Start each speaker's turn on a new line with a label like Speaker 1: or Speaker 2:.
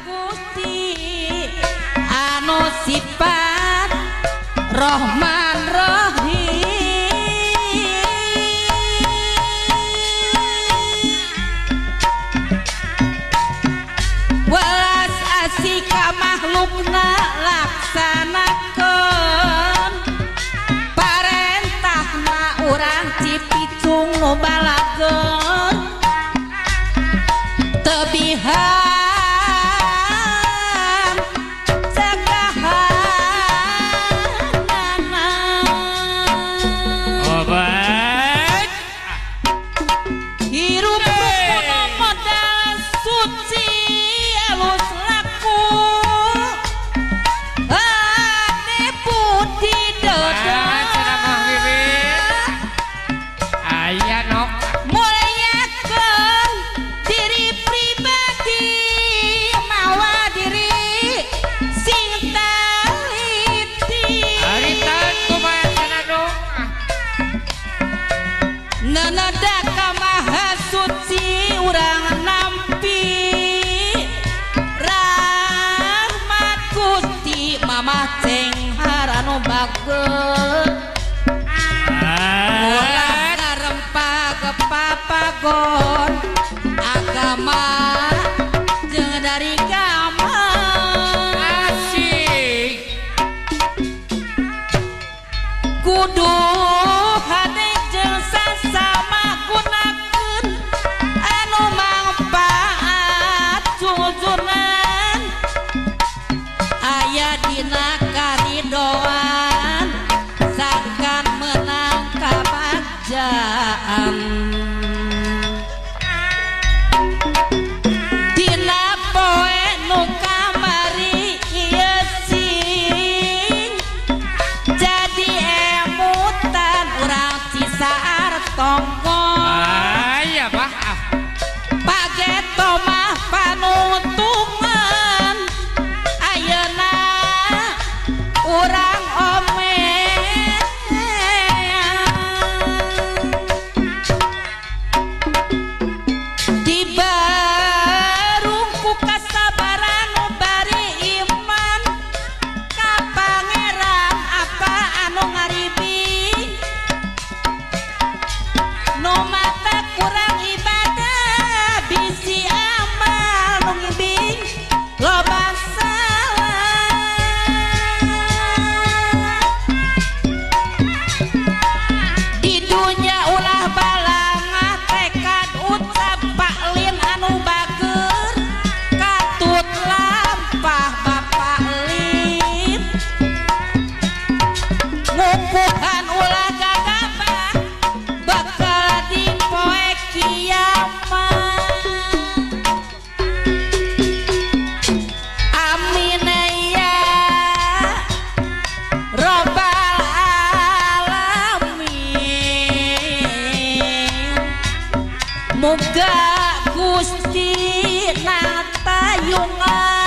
Speaker 1: Gusti anu sifat Rahman Rahim welas asika makhlukna laksanakeun parentahna urang cipicung nu balageun tebihan sekahanana
Speaker 2: obat
Speaker 1: hirup rukun modal suci alus laku ane budi dodo
Speaker 2: aya nok
Speaker 1: muliakeun diri pribadi mawa diri sing taliti
Speaker 2: harita kumaha cenah
Speaker 1: nanada ka maha suci urang nampi rahmat Gusti mamah ceng haranu bageut ulah ngarempah kepapagon agama jeung dari gama
Speaker 2: asik
Speaker 1: kudu hade jeung sasama gunakeun anu mangpaat jujunan aya dina karidoan sakan menang kabajaan dina poe nu kamari ieu sing jadi emutan urang Cisaar Tongkol
Speaker 2: aya maaf
Speaker 1: pageto mah panutungan ayeuna urang omean dibarung ku kasabaran nu bari iman ka Pangeran apa anu ngaribing nu mata kurang ibadah bisi amal nu ngibing loba salah di dunya ulah balangah tekad ucap paklin anu bager katut lampah bapak lin ngukuhan ulah gagabah bakal di poe kiamat amin ya robbal alamin muga Gusti natayungan